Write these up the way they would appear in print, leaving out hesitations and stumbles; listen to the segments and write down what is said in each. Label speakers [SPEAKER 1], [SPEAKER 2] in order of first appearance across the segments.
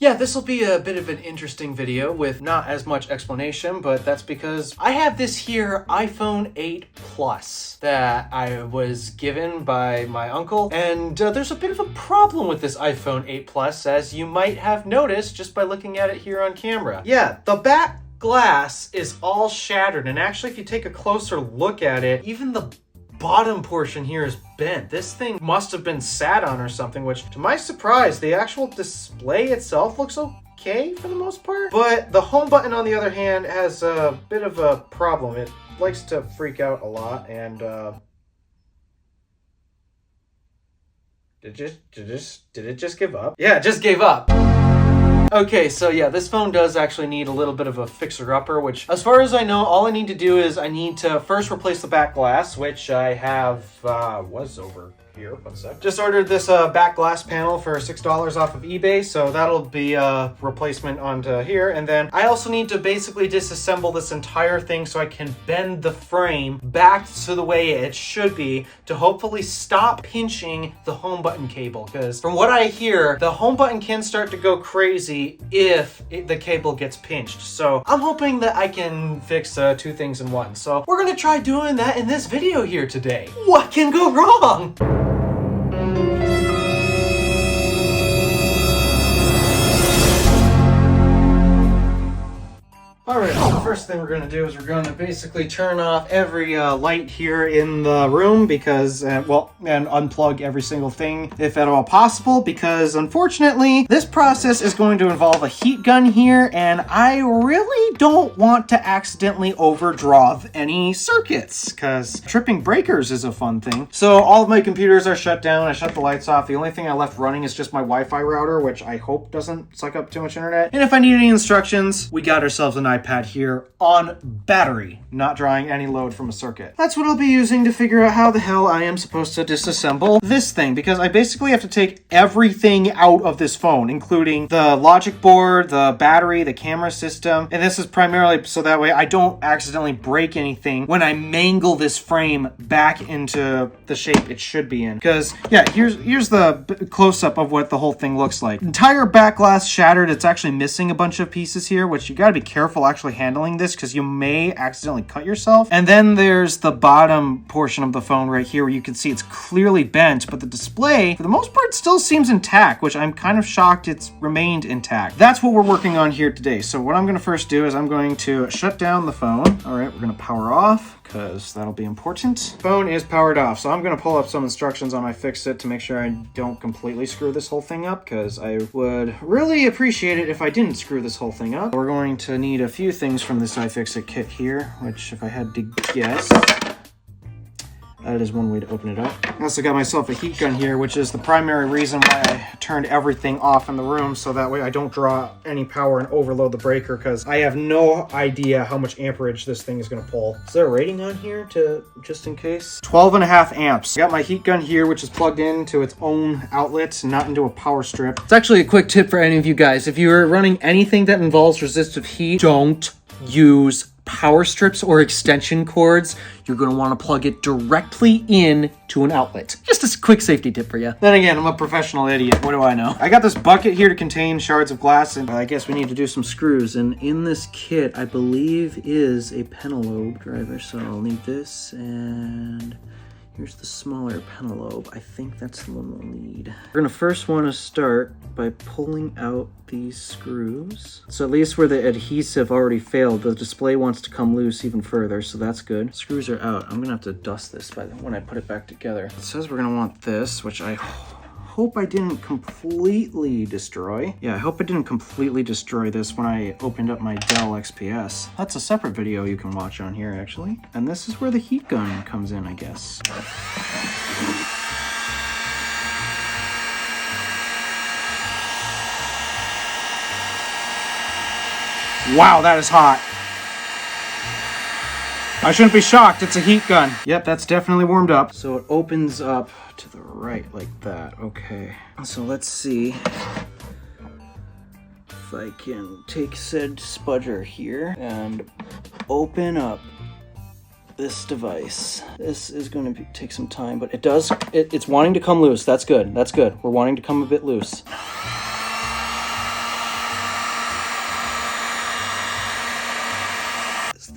[SPEAKER 1] Yeah, this will be a bit of an interesting video with not as much explanation, but that's because I have this here iPhone 8 Plus that I was given by my uncle, and there's a bit of a problem with this iPhone 8 Plus, as you might have noticed just by looking at it here on camera. Yeah, the back glass is all shattered, and actually if you take a closer look at it, even the bottom portion here is bent. This thing must have been sat on or something, which to my surprise, the actual display itself looks okay for the most part. But the home button on the other hand has a bit of a problem. It likes to freak out a lot, and did it just give up? Yeah, it just gave up. Okay, so yeah, this phone does actually need a little bit of a fixer-upper, which, as far as I know, all I need to do is I need to first replace the back glass, which I have, was over here, one sec. Just ordered this back glass panel for $6 off of eBay, so that'll be a replacement onto here. And then I also need to basically disassemble this entire thing so I can bend the frame back to the way it should be to hopefully stop pinching the home button cable. Because from what I hear, the home button can start to go crazy if the cable gets pinched. So I'm hoping that I can fix two things in one. So we're gonna try doing that in this video here today. What can go wrong? Alright, so the first thing we're going to do is we're going to basically turn off every light here in the room because, and unplug every single thing if at all possible, because unfortunately this process is going to involve a heat gun here, and I really don't want to accidentally overdraw any circuits because tripping breakers is a fun thing. So all of my computers are shut down. I shut the lights off. The only thing I left running is just my Wi-Fi router, which I hope doesn't suck up too much internet. And if I need any instructions, we got ourselves an iPad here on battery, not drawing any load from a circuit. That's what I'll be using to figure out how the hell I am supposed to disassemble this thing, because I basically have to take everything out of this phone, including the logic board, the battery, the camera system, and this is primarily so that way I don't accidentally break anything when I mangle this frame back into the shape it should be in. Because yeah, here's the close-up of what the whole thing looks like. Entire back glass shattered. It's actually missing a bunch of pieces here, which you got to be careful actually handling this because you may accidentally cut yourself. And then there's the bottom portion of the phone right here where you can see it's clearly bent, but the display for the most part still seems intact, which I'm kind of shocked it's remained intact. That's what we're working on here today. So what I'm going to first do is I'm going to shut down the phone. All right, we're going to power off, because that'll be important. Phone is powered off, so I'm going to pull up some instructions on iFixit to make sure I don't completely screw this whole thing up, because I would really appreciate it if I didn't screw this whole thing up. We're going to need a few things from this iFixit kit here, which if I had to guess, that is one way to open it up. I also got myself a heat gun here, which is the primary reason why I turned everything off in the room, so that way I don't draw any power and overload the breaker, because I have no idea how much amperage this thing is going to pull. Is there a rating on here to just in case? 12.5 amps. I got my heat gun here, which is plugged into its own outlet, not into a power strip. It's actually a quick tip for any of you guys. If you're running anything that involves resistive heat, don't use power strips or extension cords. You're going to want to plug it directly in to an outlet. Just a quick safety tip for you. Then again, I'm a professional idiot. What do I know? I got this bucket here to contain shards of glass, and I guess we need to do some screws. And in this kit, I believe is a pentalobe driver. So I'll need this, and here's the smaller pentalobe. I think that's the one we'll need. We're going to first want to start by pulling out these screws. So at least where the adhesive already failed, the display wants to come loose even further, so that's good. Screws are out. I'm gonna have to dust this when I put it back together. It says we're gonna want this, which I hope I didn't completely destroy. Yeah, I hope I didn't completely destroy this when I opened up my Dell XPS. That's a separate video you can watch on here, actually. And this is where the heat gun comes in, I guess. Wow, that is hot. I shouldn't be shocked, it's a heat gun. Yep, that's definitely warmed up. So it opens up to the right like that, okay. So let's see if I can take said spudger here and open up this device. This is going to take some time, but it's wanting to come loose. That's good, that's good. We're wanting to come a bit loose.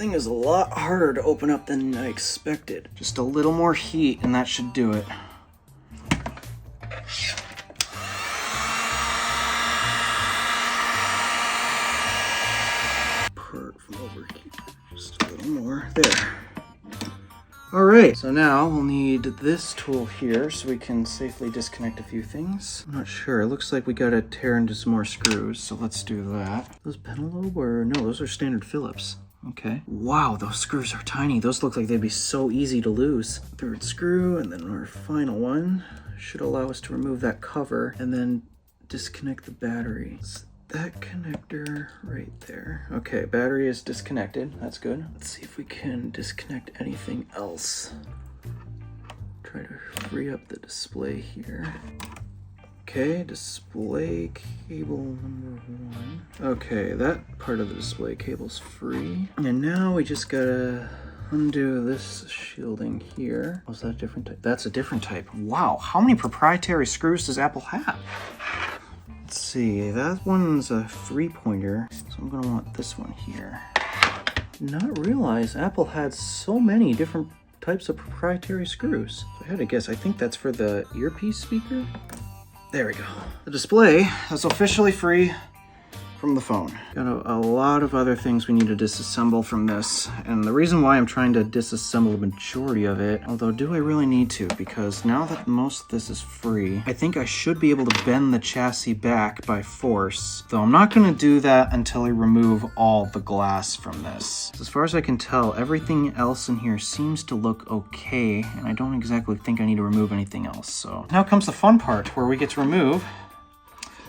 [SPEAKER 1] thing is a lot harder to open up than I expected. Just a little more heat and that should do it. Part from over here. Just a little more. There. Alright, so now we'll need this tool here so we can safely disconnect a few things. I'm not sure, it looks like we gotta tear into some more screws, so let's do that. Those Penelope or no, those are standard Phillips. Okay. Wow, those screws are tiny. Those look like they'd be so easy to lose. Third screw, and then our final one should allow us to remove that cover and then disconnect the battery. That connector right there. Okay, battery is disconnected. That's good. Let's see if we can disconnect anything else. Try to free up the display here. Okay, display cable number 1. Okay, that part of the display cable's free. And now we just gotta undo this shielding here. Oh, is that a different type? That's a different type. Wow, how many proprietary screws does Apple have? Let's see, that one's a 3-pointer, so I'm gonna want this one here. Did not realize Apple had so many different types of proprietary screws. So I had to guess, I think that's for the earpiece speaker. There we go. The display is officially free from the phone. Got a lot of other things we need to disassemble from this, and the reason why I'm trying to disassemble the majority of it, although do I really need to, because now that most of this is free, I think I should be able to bend the chassis back by force, though I'm not going to do that until I remove all the glass from this. As far as I can tell, everything else in here seems to look okay, and I don't exactly think I need to remove anything else. So now comes the fun part, where we get to remove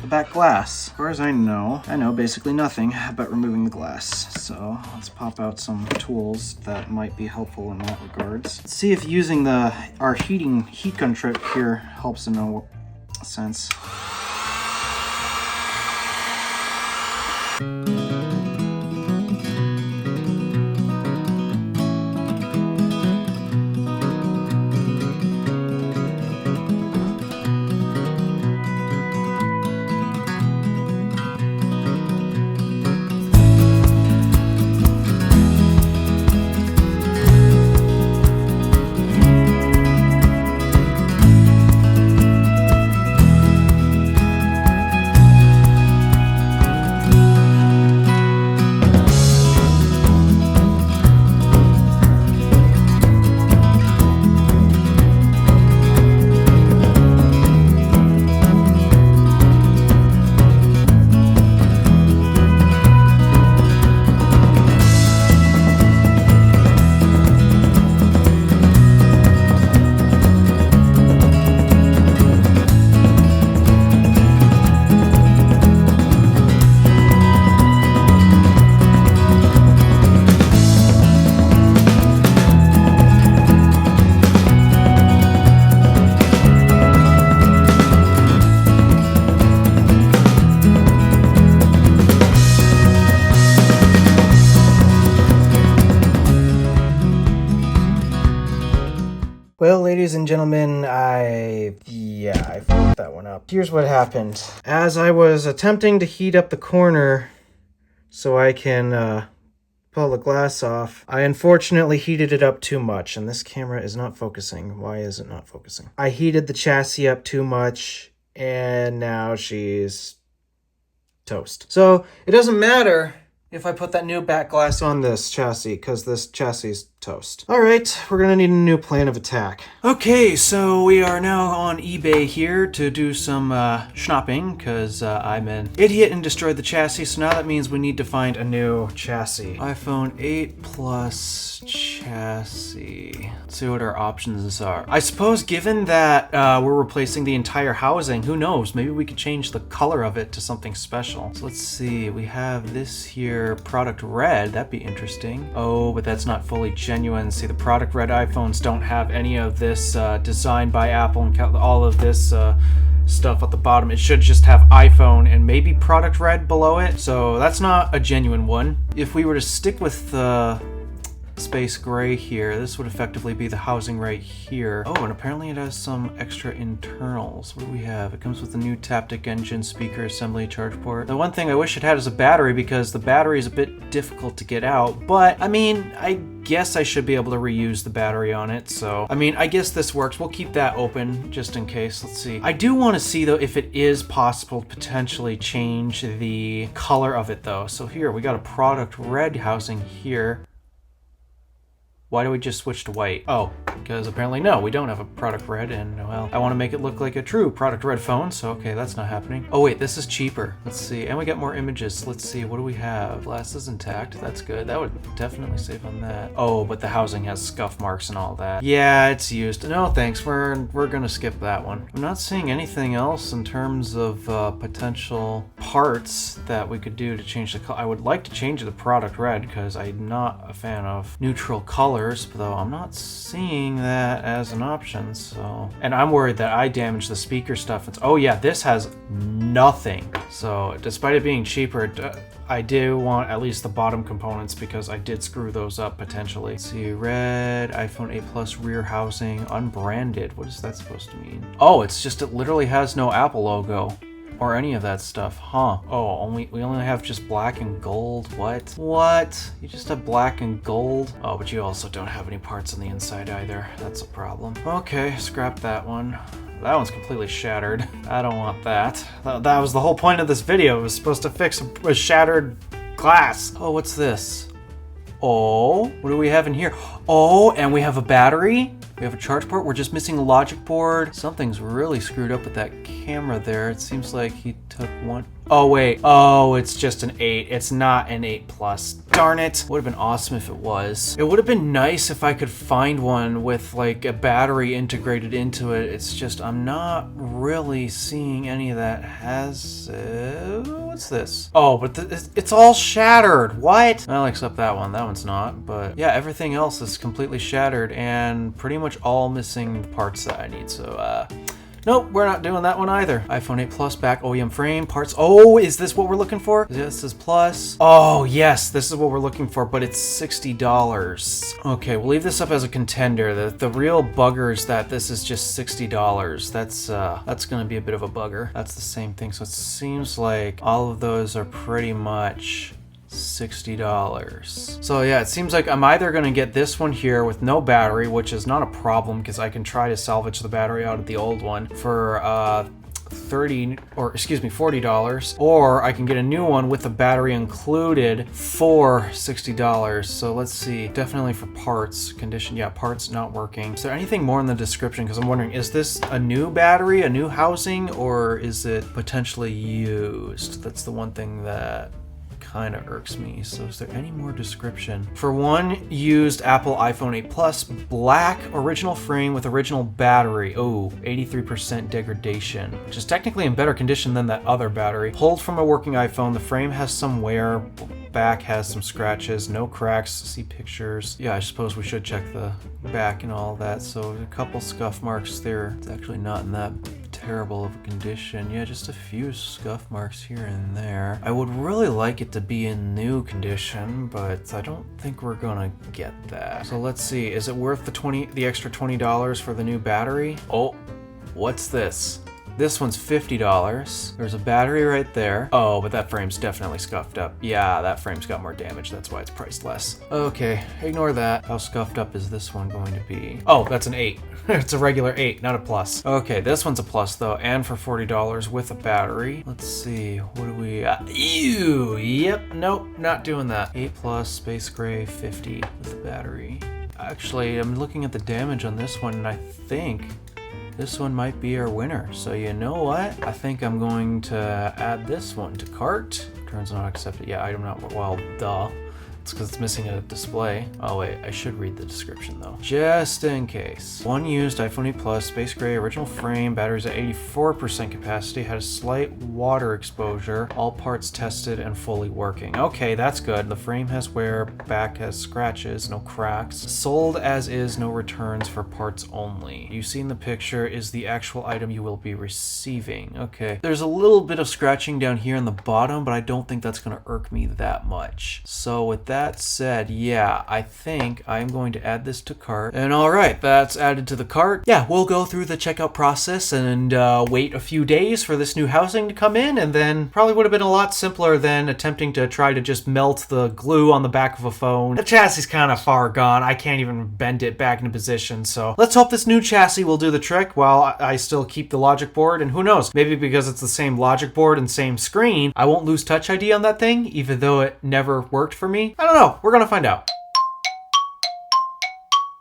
[SPEAKER 1] the back glass. As far as I know basically nothing but removing the glass. So let's pop out some tools that might be helpful in that regards. Let's see if using our heat gun trick here helps in a sense. Well, ladies and gentlemen, I fucked that one up. Here's what happened. As I was attempting to heat up the corner so I can pull the glass off, I unfortunately heated it up too much, and this camera is not focusing. Why is it not focusing? I heated the chassis up too much, and now she's toast. So it doesn't matter if I put that new back glass on this chassis, because this chassis is toast. All right, we're gonna need a new plan of attack. Okay, so we are now on eBay here to do some shopping, because I'm an idiot and destroyed the chassis, so now that means we need to find a new chassis. iPhone 8 Plus chassis. Let's see what our options are. I suppose given that we're replacing the entire housing, who knows, maybe we could change the color of it to something special. So let's see, we have this here, product red, that'd be interesting. Oh, but that's not fully genuine. See, the product red iPhones don't have any of this designed by Apple and all of this stuff at the bottom. It should just have iPhone and maybe product red below it, so that's not a genuine one. If we were to stick with the space gray here. This would effectively be the housing right here. Oh, and apparently it has some extra internals. What do we have? It comes with a new Taptic engine, speaker, assembly, charge port. The one thing I wish it had is a battery, because the battery is a bit difficult to get out, but I mean, I guess I should be able to reuse the battery on it. So, I mean, I guess this works. We'll keep that open just in case. Let's see. I do want to see though if it is possible to potentially change the color of it though. So here we got a product red housing here. Why do we just switch to white? Oh, because apparently no, we don't have a product red, and well, I want to make it look like a true product red phone, so okay, that's not happening. Oh wait, this is cheaper. Let's see, and we got more images. Let's see, what do we have? Glass is intact, that's good. That would definitely save on that. Oh, but the housing has scuff marks and all that. Yeah, it's used. No thanks, we're gonna skip that one. I'm not seeing anything else in terms of potential parts that we could do to change the color. I would like to change the product red, because I'm not a fan of neutral colors, though I'm not seeing that as an option. So, and I'm worried that I damaged the speaker stuff. Oh yeah, this has nothing. So despite it being cheaper, I do want at least the bottom components, because I did screw those up potentially. Let's see, red iPhone 8 Plus rear housing, unbranded. What is that supposed to mean? Oh, it's just, it literally has no Apple logo or any of that stuff, huh? Oh, we only have just black and gold. What? You just have black and gold? Oh, but you also don't have any parts on the inside either. That's a problem. Okay, scrap that one. That one's completely shattered. I don't want that. That was the whole point of this video. It was supposed to fix a shattered glass. Oh, what's this? Oh, what do we have in here? Oh, and we have a battery. We have a charge port. We're just missing a logic board. Something's really screwed up with that camera there. It seems like he took one. Oh, wait. Oh, it's just an 8. It's not an 8 Plus. Darn it. Would have been awesome if it was. It would have been nice if I could find one with like a battery integrated into it. It's just, I'm not really seeing any of that. What's this? Oh, but it's all shattered. What? I'll accept that one. That one's not. But yeah, everything else is completely shattered and pretty much all missing the parts that I need. So, nope, we're not doing that one either. iPhone 8 Plus back OEM frame parts. Oh, is this what we're looking for? This is Plus. Oh, yes, this is what we're looking for, but it's $60. Okay, we'll leave this up as a contender. The real bugger is that this is just $60. That's gonna be a bit of a bugger. That's the same thing. So it seems like all of those are pretty much $60. So yeah, it seems like I'm either going to get this one here with no battery, which is not a problem because I can try to salvage the battery out of the old one for $40, or I can get a new one with the battery included for $60. So let's see, definitely for parts, condition, yeah, parts not working. Is there anything more in the description? Because I'm wondering, is this a new battery, a new housing, or is it potentially used? That's the one thing that kind of irks me. So is there any more description? For one, used Apple iPhone 8 Plus, black original frame with original battery. Oh, 83% degradation, which is technically in better condition than that other battery. Pulled from a working iPhone. The frame has some wear, back has some scratches, no cracks, see pictures. Yeah, I suppose we should check the back and all that. So a couple scuff marks there. It's actually not in that terrible of a condition. Yeah, just a few scuff marks here and there. I would really like it to be in new condition, but I don't think we're gonna get that. So let's see, is it worth the extra $20 for the new battery? Oh, what's this? This one's $50. There's a battery right there. Oh, but that frame's definitely scuffed up. Yeah, that frame's got more damage. That's why it's priced less. Okay, ignore that. How scuffed up is this one going to be? Oh, that's an 8. It's a regular 8, not a Plus. Okay, this one's a Plus though, and for $40 with a battery. Let's see, what do we... ew, yep, nope, not doing that. 8 Plus, space gray, 50 with a battery. Actually, I'm looking at the damage on this one, and I think this one might be our winner. So you know what? I think I'm going to add this one to cart. Returns not accepted. Yeah, item not, well, duh. It's because it's missing a display. Oh wait, I should read the description though, just in case. One used iPhone 8 Plus, space gray, original frame, batteries at 84% capacity, had a slight water exposure, all parts tested and fully working. Okay, that's good. The frame has wear, back has scratches, no cracks. Sold as is, no returns, for parts only. You see in the picture is the actual item you will be receiving. Okay, there's a little bit of scratching down here in the bottom, but I don't think that's gonna irk me that much. So with that,
[SPEAKER 2] that said, yeah, I think I'm going to add this to cart. And all right, that's added to the cart. Yeah, we'll go through the checkout process and wait a few days for this new housing to come in, and then probably would have been a lot simpler than attempting to try to just melt the glue on the back of a phone. The chassis is kind of far gone. I can't even bend it back into position, so let's hope this new chassis will do the trick while I still keep the logic board, and who knows, maybe because it's the same logic board and same screen, I won't lose Touch ID on that thing, even though it never worked for me. I don't know. We're gonna find out.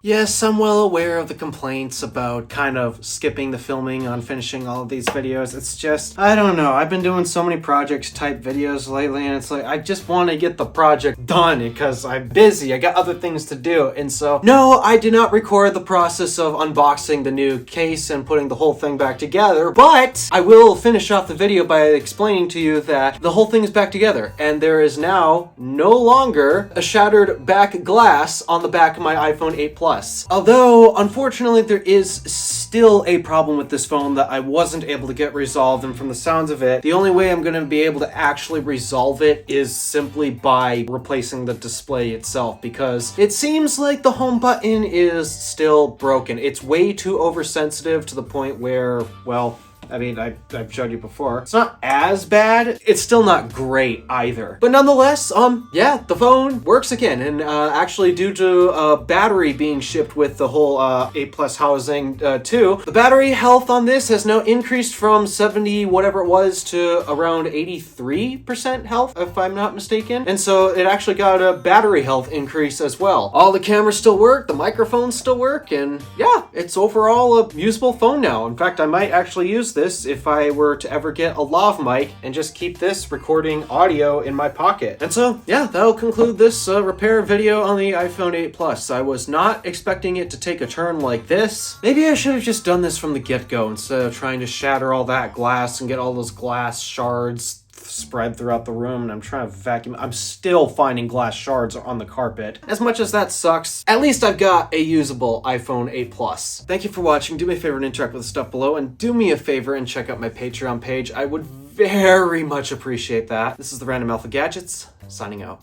[SPEAKER 2] Yes, I'm well aware of the complaints about kind of skipping the filming on finishing all of these videos. It's just, I don't know. I've been doing so many projects type videos lately, and it's like, I just want to get the project done because I'm busy. I got other things to do. And so, no, I did not record the process of unboxing the new case and putting the whole thing back together, but I will finish off the video by explaining to you that the whole thing is back together, and there is now no longer a shattered back glass on the back of my iPhone 8 Plus. Although, unfortunately, there is still a problem with this phone that I wasn't able to get resolved, and from the sounds of it, the only way I'm going to be able to actually resolve it is simply by replacing the display itself, because it seems like the home button is still broken. It's way too oversensitive to the point where, well, I mean, I've showed you before. It's not as bad. It's still not great either. But nonetheless, yeah, the phone works again. And actually, due to a battery being shipped with the whole 8 Plus housing too, the battery health on this has now increased from 70 whatever it was to around 83% health, if I'm not mistaken. And so it actually got a battery health increase as well. All the cameras still work, the microphones still work, and yeah, it's overall a usable phone now. In fact, I might actually use this if I were to ever get a lav mic and just keep this recording audio in my pocket. And so, yeah, that'll conclude this repair video on the iPhone 8 Plus. I was not expecting it to take a turn like this. Maybe I should have just done this from the get-go instead of trying to shatter all that glass and get all those glass shards spread throughout the room, and I'm trying to vacuum. I'm still finding glass shards on the carpet. As much as that sucks, at least I've got a usable iPhone 8 Plus. Thank you for watching. Do me a favor and interact with the stuff below, and do me a favor and check out my Patreon page. I would very much appreciate that. This is the Random Alpha Gadgets, signing out.